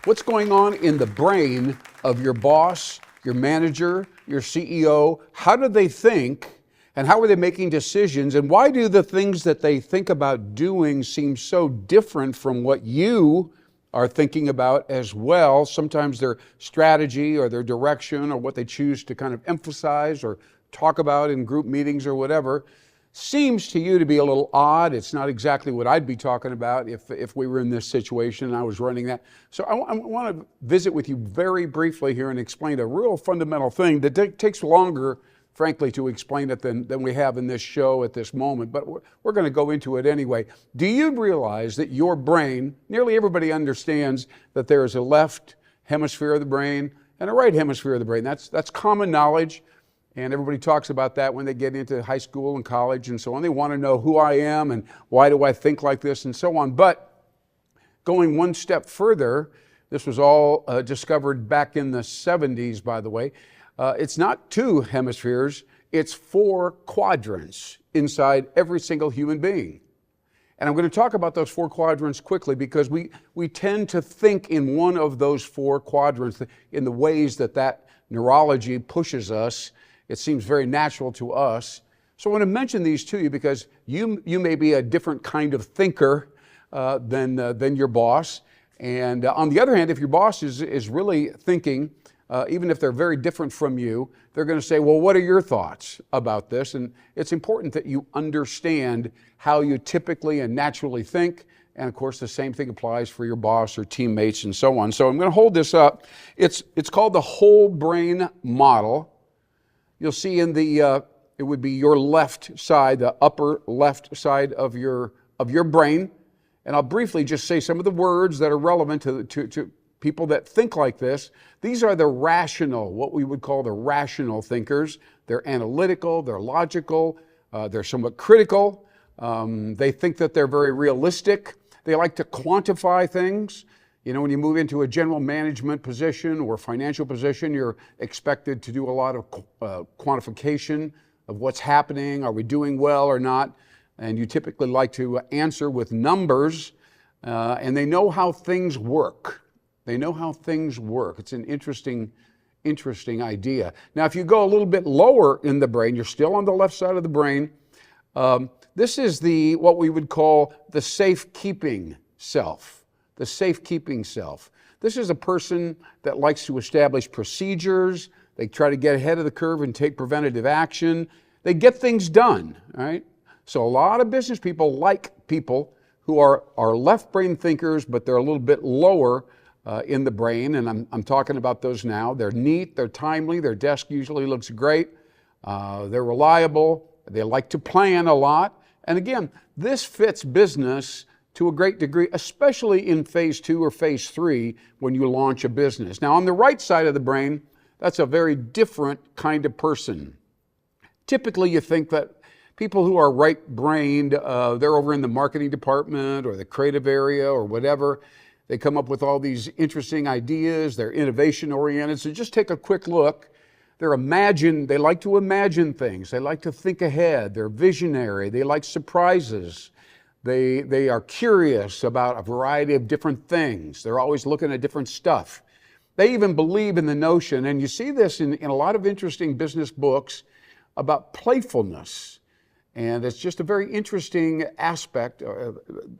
What's going on in the brain of your boss, your manager, your CEO? How do they think, and how are they making decisions? And why do the things that they think about doing seem so different from what you are thinking about as well? Sometimes their strategy or their direction or what they choose to kind of emphasize or talk about in group meetings or whatever seems to you to be a little odd. It's not exactly what I'd be talking about if we were in this situation and I was running that. So I want to visit with you very briefly here and explain a real fundamental thing that takes longer, frankly, to explain it than we have in this show at this moment, but we're going to go into it anyway. Do you realize that your brain, nearly everybody understands that there is a left hemisphere of the brain and a right hemisphere of the brain? That's common knowledge. And everybody talks about that when they get into high school and college and so on. They want to know who I am and why do I think like this and so on. But going one step further, this was all discovered back in the 70s, by the way. It's not two hemispheres, it's 4 quadrants inside every single human being. And I'm going to talk about those 4 quadrants quickly because we tend to think in one of those 4 quadrants in the ways that neurology pushes us. It seems very natural to us. So I want to mention these to you because you may be a different kind of thinker than your boss. And on the other hand, if your boss is really thinking, even if they're very different from you, they're going to say, well, what are your thoughts about this? And it's important that you understand how you typically and naturally think. And of course, the same thing applies for your boss or teammates and so on. So I'm going to hold this up. It's called the whole brain model. You'll see in it would be your left side, the upper left side of your brain. And I'll briefly just say some of the words that are relevant to people that think like this. These are the rational, what we would call the rational thinkers. They're analytical, they're logical, they're somewhat critical. They think that they're very realistic. They like to quantify things. You know, when you move into a general management position or financial position, you're expected to do a lot of quantification of what's happening. Are we doing well or not? And you typically like to answer with numbers, and they know how things work. They know how things work. It's an interesting idea. Now, if you go a little bit lower in the brain, you're still on the left side of the brain. This is what we would call the safekeeping self. The safekeeping self. This is a person that likes to establish procedures. They try to get ahead of the curve and take preventative action. They get things done, right? So a lot of business people like people who are left brain thinkers, but they're a little bit lower in the brain, and I'm talking about those now. They're neat, they're timely, their desk usually looks great, they're reliable, they like to plan a lot. And again, this fits business to a great degree, especially in phase 2 or phase 3 when you launch a business. Now, on the right side of the brain, that's a very different kind of person. Typically, you think that people who are right-brained, they're over in the marketing department or the creative area or whatever. They come up with all these interesting ideas. They're innovation-oriented. So just take a quick look. They like to imagine things. They like to think ahead. They're visionary. They like surprises. They are curious about a variety of different things. They're always looking at different stuff. They even believe in the notion, and you see this in a lot of interesting business books about playfulness. And it's just a very interesting aspect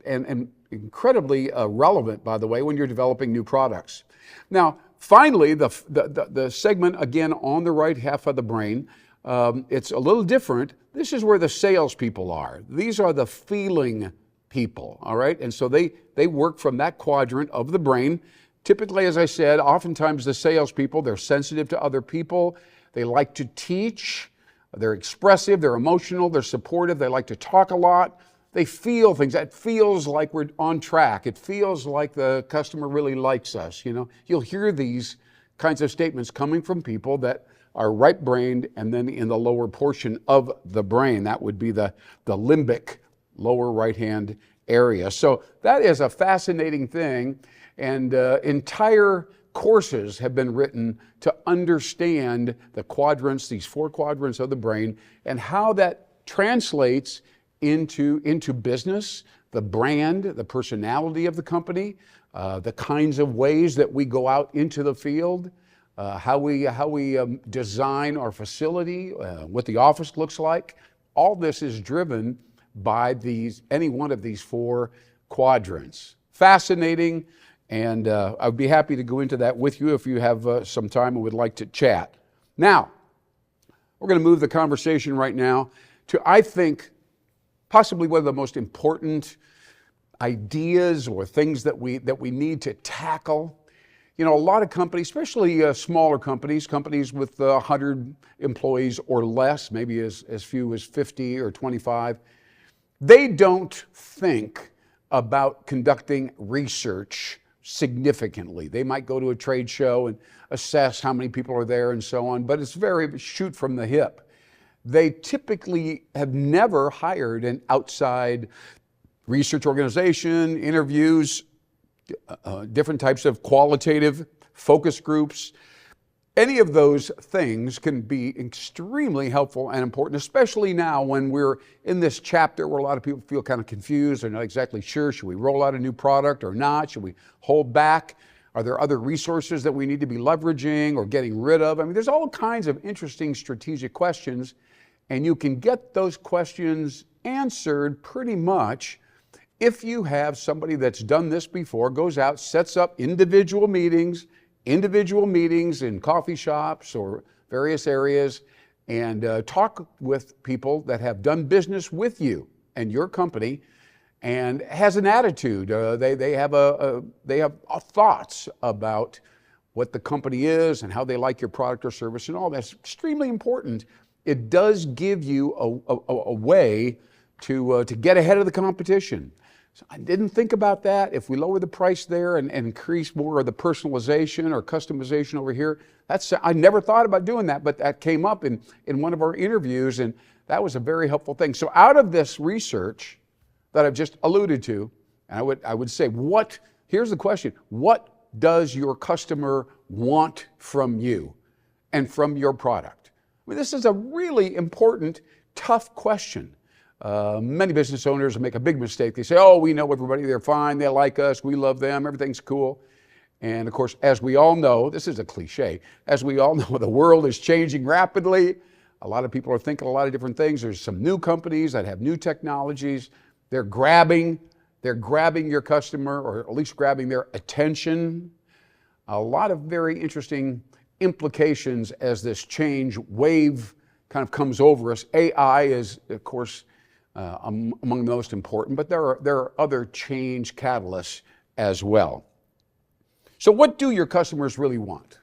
and incredibly relevant, by the way, when you're developing new products. Now, finally, the segment, again, on the right half of the brain, it's a little different. This is where the salespeople are. These are the feeling people, all right? And so they work from that quadrant of the brain. Typically, as I said, oftentimes the salespeople, they're sensitive to other people. They like to teach. They're expressive. They're emotional. They're supportive. They like to talk a lot. They feel things. That feels like we're on track. It feels like the customer really likes us. You know, you'll hear these kinds of statements coming from people that are right-brained and then in the lower portion of the brain. That would be the limbic, lower right-hand area. So that is a fascinating thing, and entire courses have been written to understand the quadrants, these 4 quadrants of the brain, and how that translates into business, the brand, the personality of the company, the kinds of ways that we go out into the field, how we design our facility, what the office looks like. All this is driven by any one of these 4 quadrants. Fascinating, and I'd be happy to go into that with you if you have some time and would like to chat. Now, we're going to move the conversation right now to, I think, possibly one of the most important ideas or things that we need to tackle. You know, a lot of companies, especially smaller companies with 100 employees or less, maybe as few as 50 or 25, they don't think about conducting research significantly. They might go to a trade show and assess how many people are there and so on, but it's very shoot from the hip. They typically have never hired an outside research organization, interviews, different types of qualitative focus groups. Any of those things can be extremely helpful and important, especially now when we're in this chapter where a lot of people feel kind of confused. They're not exactly sure, should we roll out a new product or not? Should we hold back? Are there other resources that we need to be leveraging or getting rid of? I mean, there's all kinds of interesting strategic questions, and you can get those questions answered pretty much if you have somebody that's done this before, goes out, sets up individual meetings in coffee shops or various areas, and talk with people that have done business with you and your company, and has an attitude. They have thoughts about what the company is and how they like your product or service and all. That's extremely important. It does give you a way to get ahead of the competition. So I didn't think about that. If we lower the price there and increase more of the personalization or customization over here, I never thought about doing that, but that came up in one of our interviews, and that was a very helpful thing. So out of this research that I've just alluded to, and I would say, here's the question: what does your customer want from you and from your product? I mean, this is a really important, tough question. Many business owners make a big mistake. They say, oh, we know everybody, they're fine, they like us, we love them, everything's cool. And of course, as we all know, this is a cliche, as we all know, the world is changing rapidly. A lot of people are thinking a lot of different things. There's some new companies that have new technologies. They're grabbing your customer, or at least grabbing their attention. A lot of very interesting implications as this change wave kind of comes over us. AI is, of course, among the most important, but there are other change catalysts as well. So what do your customers really want?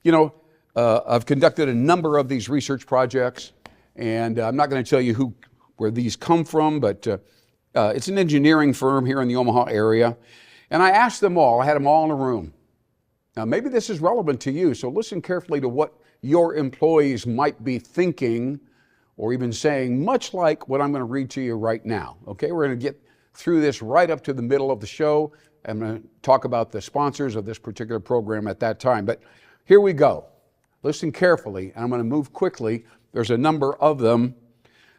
You know, I've conducted a number of these research projects, and I'm not going to tell you where these come from, but it's an engineering firm here in the Omaha area. And I asked them all, I had them all in a room. Now, maybe this is relevant to you, so listen carefully to what your employees might be thinking or even saying, much like what I'm going to read to you right now. Okay, we're going to get through this right up to the middle of the show. I'm going to talk about the sponsors of this particular program at that time. But here we go. Listen carefully, and I'm going to move quickly. There's a number of them.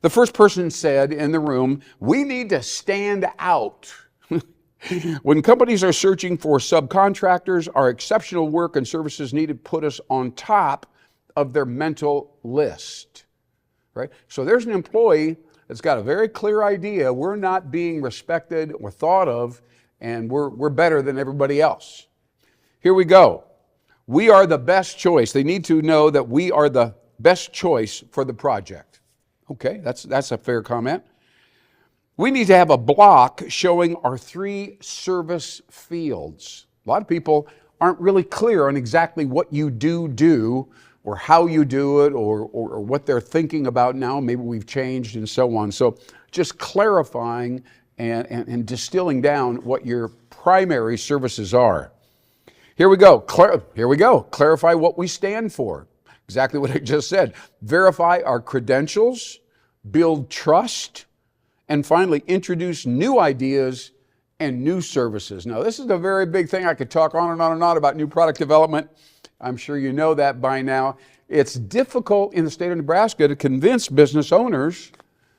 The first person said in the room, we need to stand out. When companies are searching for subcontractors, our exceptional work and services need to put us on top of their mental list. Right? So there's an employee that's got a very clear idea. We're not being respected or thought of, and we're better than everybody else. Here we go. We are the best choice. They need to know that we are the best choice for the project. Okay, that's a fair comment. We need to have a block showing our 3 service fields. A lot of people aren't really clear on exactly what you do or how you do it, or what they're thinking about now. Maybe we've changed and so on. So just clarifying and distilling down what your primary services are. Here we go. Clarify what we stand for. Exactly what I just said. Verify our credentials, build trust, and finally introduce new ideas and new services. Now, this is a very big thing. I could talk on and on and on about new product development. I'm sure you know that by now. It's difficult in the state of Nebraska to convince business owners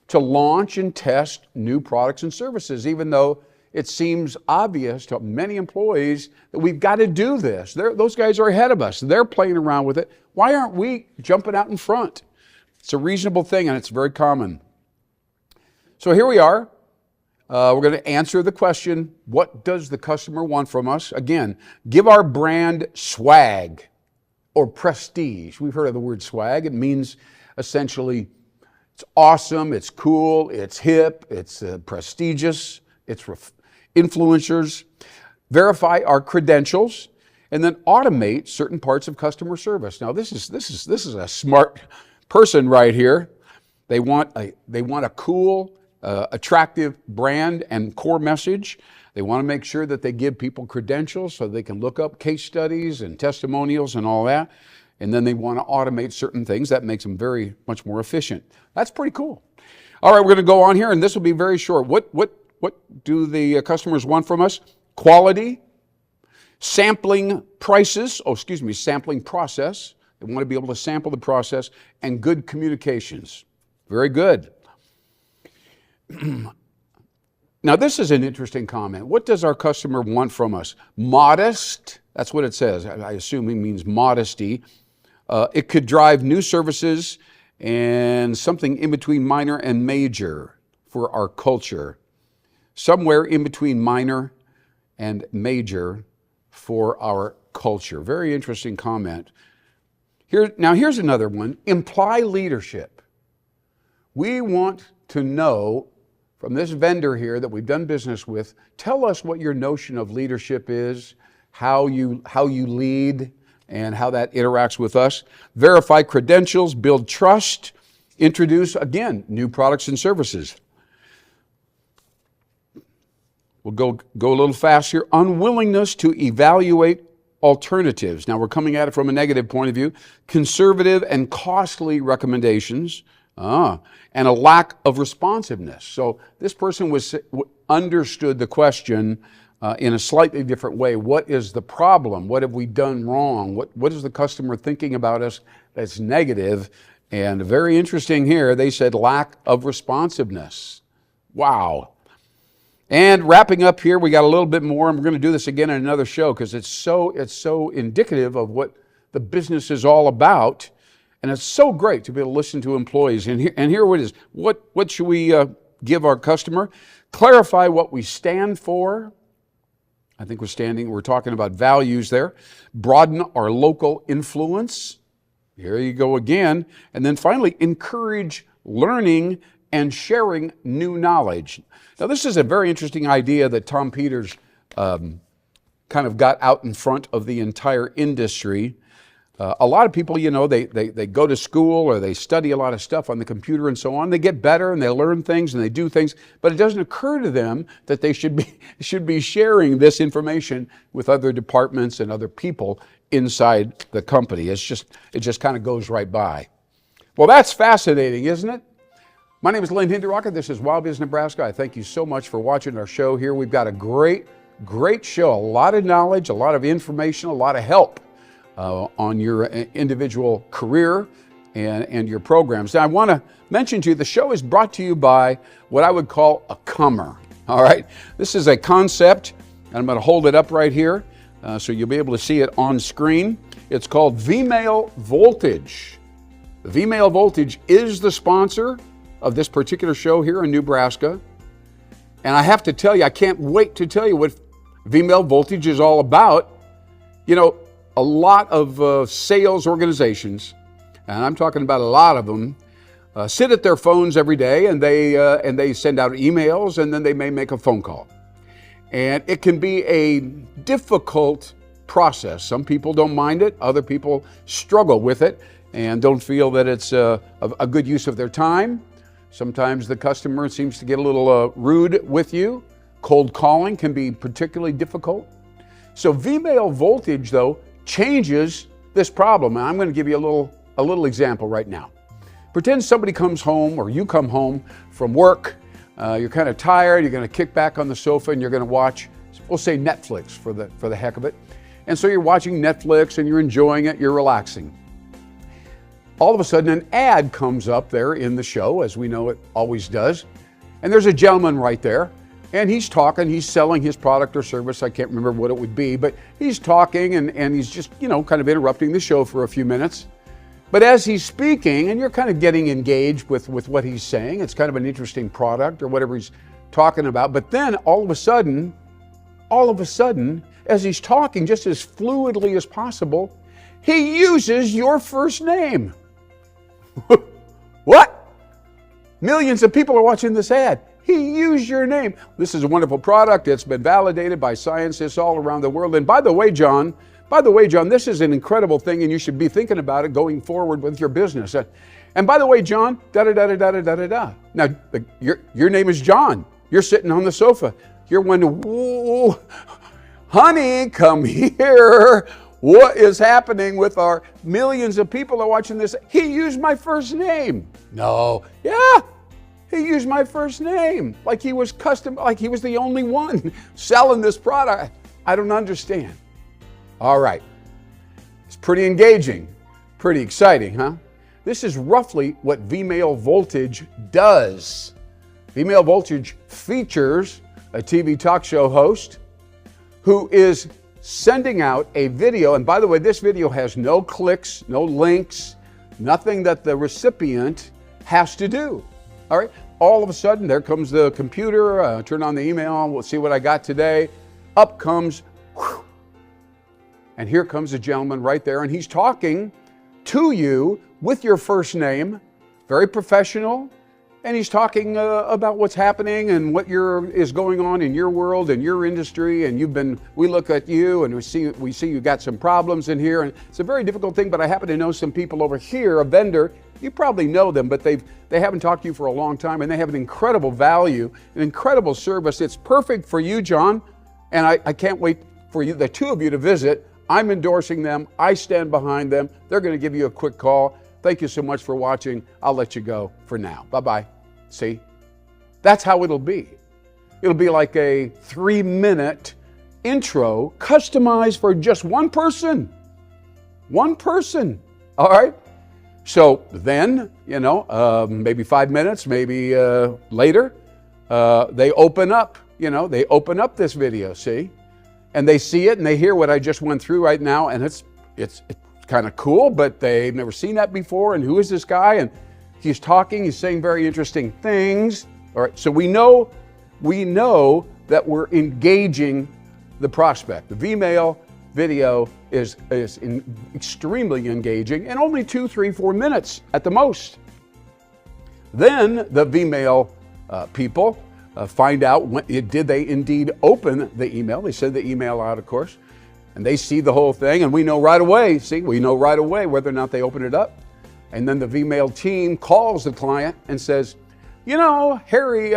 to launch and test new products and services, even though it seems obvious to many employees that we've got to do this. Those guys are ahead of us. They're playing around with it. Why aren't we jumping out in front? It's a reasonable thing, and it's very common. So here we are. We're going to answer the question, what does the customer want from us? Again, give our brand swag or prestige. We've heard of the word swag. It means essentially it's awesome, it's cool, it's hip, it's prestigious, it's influencers. Verify our credentials, and then automate certain parts of customer service. Now this is a smart person right here. They want a cool, attractive brand and core message. They want to make sure that they give people credentials so they can look up case studies and testimonials and all that. And then they want to automate certain things. That makes them very much more efficient. That's pretty cool. All right, we're going to go on here, and this will be very short. What do the customers want from us? Quality, sampling prices, sampling process. They want to be able to sample the process, and good communications. Very good. Now, this is an interesting comment. What does our customer want from us? Modest, that's what it says. I assume it means modesty. It could drive new services and something in between minor and major for our culture. Somewhere in between minor and major for our culture. Very interesting comment. Now here's another one. Imply leadership. We want to know from this vendor here that we've done business with, tell us what your notion of leadership is, how you lead, and how that interacts with us. Verify credentials, build trust, introduce, again, new products and services. We'll go a little fast here. Unwillingness to evaluate alternatives. Now we're coming at it from a negative point of view. Conservative and costly recommendations. And a lack of responsiveness. So this person understood the question in a slightly different way. What is the problem? What have we done wrong? What is the customer thinking about us that's negative? And very interesting here, they said lack of responsiveness. Wow. And wrapping up here, we got a little bit more, and we're going to do this again in another show because it's so indicative of what the business is all about. And it's so great to be able to listen to employees. And here it is. What should we give our customer? Clarify what we stand for. I think we're talking about values there. Broaden our local influence. Here you go again. And then finally, encourage learning and sharing new knowledge. Now, this is a very interesting idea that Tom Peters kind of got out in front of the entire industry. A lot of people, they go to school or they study a lot of stuff on the computer and so on. They get better and they learn things and they do things, but it doesn't occur to them that they should be sharing this information with other departments and other people inside the company. It just kind of goes right by. Well, that's fascinating, isn't it? My name is Lynn Hinderaker. This is WowBiz Nebraska. I thank you so much for watching our show here. We've got a great show, a lot of knowledge, a lot of information, a lot of help on your individual career and your programs. Now, I want to mention to you, the show is brought to you by what I would call a comer. All right, this is a concept, and I'm going to hold it up right here so you'll be able to see it on screen. It's called V-Mail Voltage. The V-Mail Voltage is the sponsor of this particular show here in Nebraska. And I have to tell you, I can't wait to tell you what V-Mail Voltage is all about. A lot of sales organizations, and I'm talking about a lot of them, sit at their phones every day and they send out emails and then they may make a phone call. And it can be a difficult process. Some people don't mind it. Other people struggle with it and don't feel that it's a good use of their time. Sometimes the customer seems to get a little rude with you. Cold calling can be particularly difficult. So V-Mail Voltage, though, changes this problem. And I'm going to give you a little example right now. Pretend somebody comes home or you come home from work. You're kind of tired. You're going to kick back on the sofa and you're going to watch, we'll say Netflix for the heck of it. And so you're watching Netflix and you're enjoying it. You're relaxing. all of a sudden an ad comes up there in the show, as we know it always does. And there's a gentleman right there, and he's talking, he's selling his product or service. I can't remember what it would be, but he's talking and he's just, kind of interrupting the show for a few minutes. But as he's speaking, and you're kind of getting engaged with what he's saying, it's kind of an interesting product or whatever he's talking about. But then all of a sudden, as he's talking just as fluidly as possible, he uses your first name. What? Millions of people are watching this ad. He used your name. This is a wonderful product. It's been validated by scientists all around the world. And by the way, John, this is an incredible thing, and you should be thinking about it going forward with your business. And by the way, John, da-da-da-da-da-da-da-da. Now, your name is John. You're sitting on the sofa. You're wondering, whoa, honey, come here. What is happening with our millions of people are watching this? He used my first name. No, yeah, he used my first name. Like he was like he was the only one selling this product. I don't understand. All right, it's pretty engaging, pretty exciting, huh? This is roughly what V-Mail Voltage does. V-Mail Voltage features a TV talk show host who is sending out a video, and by the way, this video has no clicks, no links, nothing that the recipient has to do. All right, all of a sudden, there comes the computer, turn on the email, we'll see what I got today. Up comes, whew, and here comes a gentleman right there, and he's talking to you with your first name, very professional, and he's talking about what's happening and what is going on in your world and your industry. And we look at you and we see you got some problems in here, and it's a very difficult thing. But I happen to know some people over here, a vendor. You probably know them, but they haven't talked to you for a long time, and they have an incredible value, an incredible service. It's perfect for you, John, and I can't wait for you, the two of you, to visit. I'm endorsing them. I stand behind them. They're going to give you a quick call. Thank you so much for watching. I'll let you go for now. Bye-bye. See? That's how it'll be. It'll be like a 3-minute intro customized for just one person. One person. All right? So then, maybe 5 minutes, maybe later, they open up, this video, see? And they see it and they hear what I just went through right now, and it's kind of cool, but they've never seen that before. And who is this guy? And he's talking, he's saying very interesting things. All right, so we know that we're engaging the prospect. The V-Mail video is extremely engaging, and only 2, 3, 4 minutes at the most. Then the V-Mail people find out, did they indeed open the email? They send the email out, of course, and they see the whole thing, and we know right away, whether or not they open it up. And then the V-Mail team calls the client and says, Harry,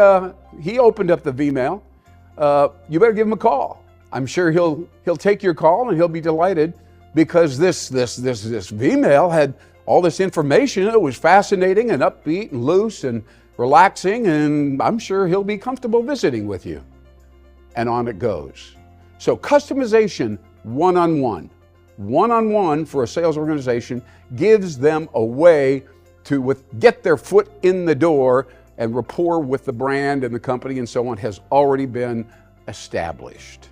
he opened up the V-Mail. You better give him a call. I'm sure he'll take your call, and he'll be delighted, because this V-Mail had all this information. It was fascinating and upbeat and loose and relaxing, and I'm sure he'll be comfortable visiting with you. And on it goes. So customization one-on-one for a sales organization gives them a way to get their foot in the door, and rapport with the brand and the company and so on has already been established.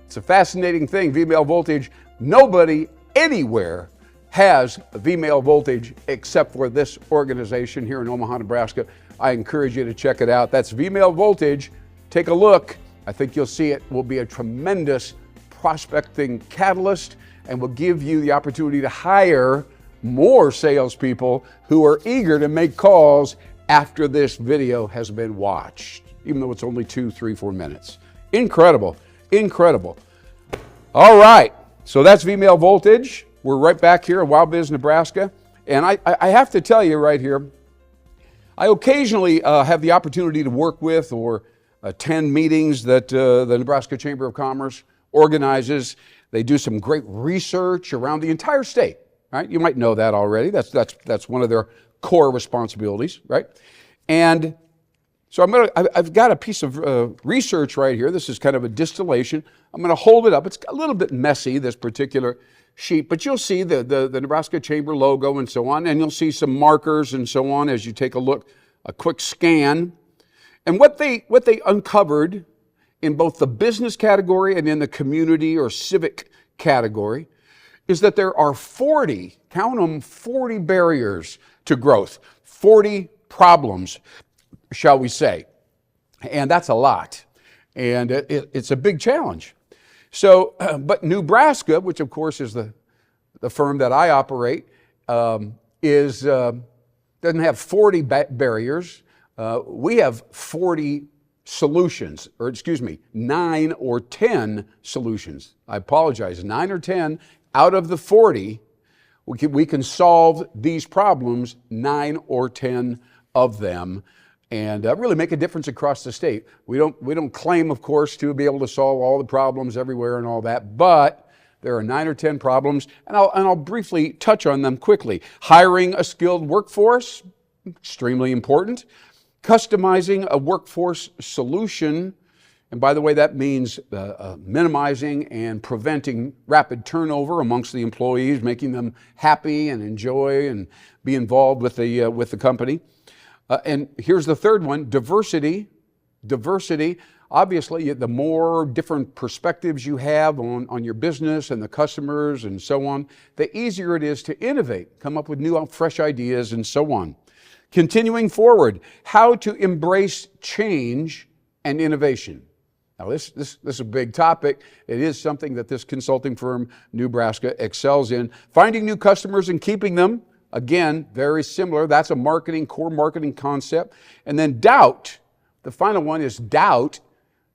It's a fascinating thing, V-Mail Voltage. Nobody anywhere has V-Mail Voltage except for this organization here in Omaha, Nebraska. I encourage you to check it out. That's V-Mail Voltage. Take a look. I think you'll see it will be a tremendous prospecting catalyst, and will give you the opportunity to hire more salespeople who are eager to make calls after this video has been watched, even though it's only 2, 3, 4 minutes. Incredible, incredible. All right, so that's V-Mail Voltage. We're right back here in WowBiz, Nebraska. And I have to tell you right here, I occasionally have the opportunity to work with or attend meetings that the Nebraska Chamber of Commerce organizes. They do some great research around the entire state, right? You might know that already. That's one of their core responsibilities, right? And So I've got a piece of research right here. This is kind of a distillation. I'm going to hold it up. It's a little bit messy, this particular sheet, but you'll see the Nebraska Chamber logo and so on, and you'll see some markers and so on as you take a look, a quick scan. And what they uncovered in both the business category and in the community or civic category is that there are 40, count them, 40 barriers to growth, 40 problems, shall we say. And that's a lot. And it's a big challenge. So, but Nebraska, which of course is the firm that I operate, doesn't have 40 barriers. We have 40 solutions, or excuse me, 9 or 10 solutions. I apologize, 9 or 10 out of the 40, we can solve these problems, 9 or 10 of them, and really make a difference across the state. We don't claim, of course, to be able to solve all the problems everywhere and all that, but there are 9 or 10 problems, and I'll briefly touch on them quickly. Hiring a skilled workforce, extremely important. Customizing a workforce solution, and by the way, that means minimizing and preventing rapid turnover amongst the employees, making them happy and enjoy and be involved with the company. And here's the third one, diversity. Diversity, obviously, the more different perspectives you have on your business and the customers and so on, the easier it is to innovate, come up with new, fresh ideas and so on. Continuing forward, how to embrace change and innovation. Now, this is a big topic. It is something that this consulting firm, Nebraska, excels in. Finding new customers and keeping them, again, very similar. That's a core marketing concept. And then doubt, the final one is doubt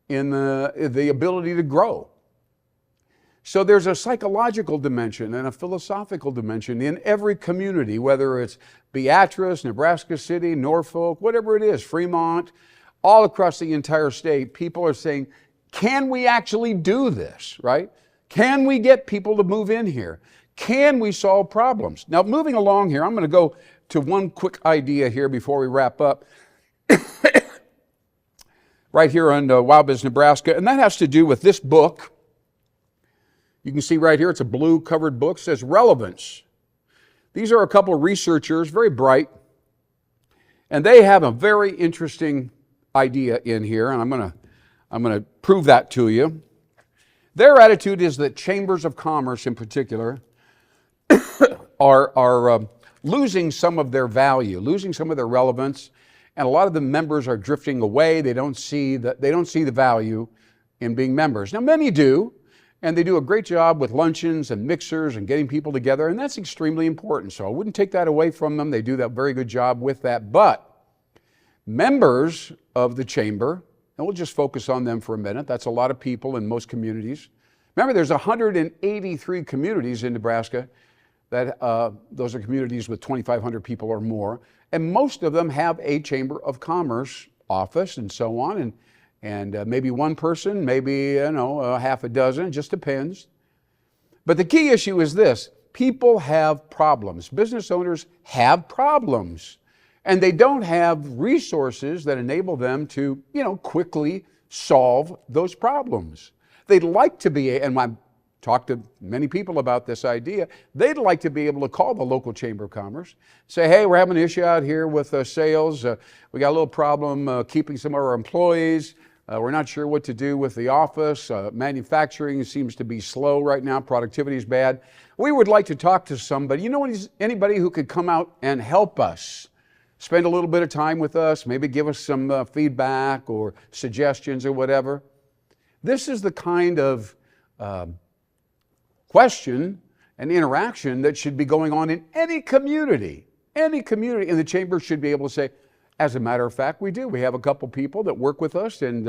in the ability to grow. So there's a psychological dimension and a philosophical dimension in every community, whether it's Beatrice, Nebraska City, Norfolk, whatever it is, Fremont, all across the entire state, people are saying, can we actually do this, right? Can we get people to move in here? Can we solve problems? Now, moving along here, I'm going to go to one quick idea here before we wrap up. Right here on WowBiz Nebraska, and that has to do with this book. You can see right here, it's a blue covered book, it says Relevance. These are a couple of researchers, very bright, and they have a very interesting idea in here, and I'm going to prove that to you. Their attitude is that chambers of commerce in particular are losing some of their value, losing some of their relevance, and a lot of the members are drifting away. They don't see the value in being members. Now, many do, and they do a great job with luncheons and mixers and getting people together, and that's extremely important. So I wouldn't take that away from them. They do that very good job with that. But members of the chamber, and we'll just focus on them for a minute. That's a lot of people in most communities. Remember, there's 183 communities in Nebraska that those are communities with 2,500 people or more, and most of them have a Chamber of Commerce office and so on, and maybe one person, maybe half a dozen, it just depends. But the key issue is this: people have problems. Business owners have problems, and they don't have resources that enable them to quickly solve those problems. They'd like to be, and I've talked to many people about this idea, they'd like to be able to call the local Chamber of Commerce, say, hey, we're having an issue out here with sales. We got a little problem keeping some of our employees. We're not sure what to do with the office. Manufacturing seems to be slow right now. Productivity is bad. We would like to talk to somebody. Anybody who could come out and help us, spend a little bit of time with us, maybe give us some feedback or suggestions or whatever. This is the kind of question and interaction that should be going on in any community. Any community, and the chamber should be able to say, as a matter of fact, we do. We have a couple people that work with us, and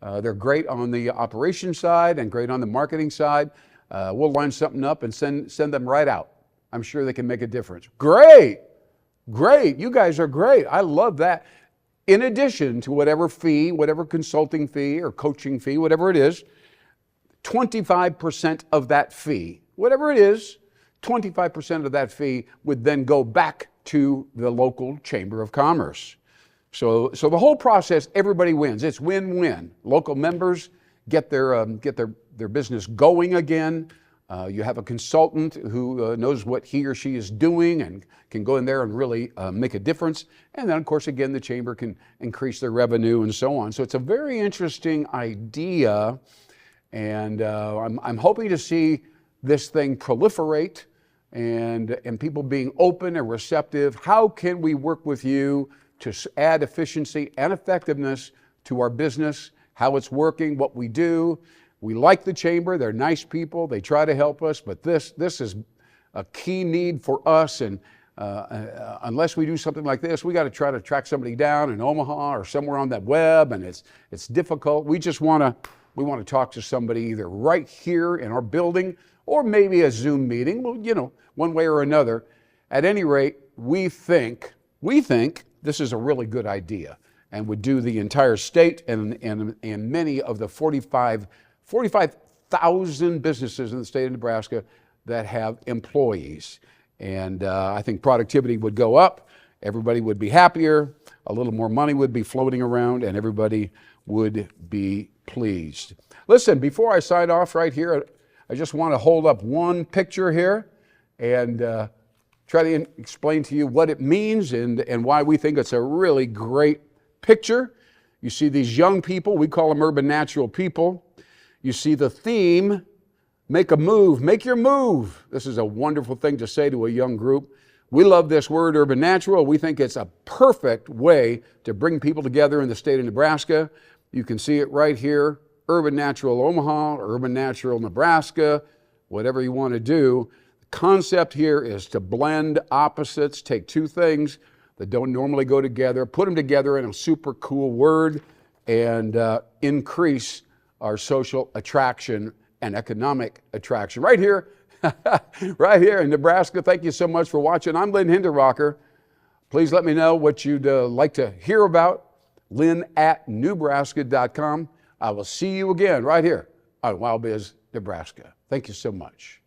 they're great on the operations side and great on the marketing side. We'll line something up and send them right out. I'm sure they can make a difference. Great. You guys are great. I love that. In addition to whatever fee, whatever consulting fee or coaching fee, whatever it is, 25% of that fee, whatever it is, 25% of that fee would then go back to the local Chamber of Commerce. So the whole process, everybody wins. It's win-win. Local members get their business going again. You have a consultant who knows what he or she is doing and can go in there and really make a difference. And then, of course, again, the chamber can increase their revenue and so on. So it's a very interesting idea, and I'm hoping to see this thing proliferate and people being open and receptive. How can we work with you to add efficiency and effectiveness to our business, how it's working, what we do? We like the chamber. They're nice people. They try to help us, but this is a key need for us. And unless we do something like this, we got to try to track somebody down in Omaha or somewhere on that web, and it's difficult. We want to talk to somebody either right here in our building or maybe a Zoom meeting. Well, you know, one way or another. At any rate, we think this is a really good idea and would do the entire state and many of the 45,000 businesses in the state of Nebraska that have employees. And I think productivity would go up, everybody would be happier, a little more money would be floating around, and everybody would be pleased. Listen, before I sign off right here, I just want to hold up one picture here and try to explain to you what it means and why we think it's a really great picture. You see these young people, we call them urban natural people. You see the theme, make a move, make your move. This is a wonderful thing to say to a young group. We love this word, urban natural. We think it's a perfect way to bring people together in the state of Nebraska. You can see it right here, Urban Natural Omaha, Urban Natural Nebraska, whatever you want to do. The concept here is to blend opposites, take two things that don't normally go together, put them together in a super cool word, and increase our social attraction and economic attraction. Right here, right here in Nebraska. Thank you so much for watching. I'm Lynn Hinderaker. Please let me know what you'd like to hear about. Lynn@newbraska.com. I will see you again right here on WowBiz Nebraska. Thank you so much.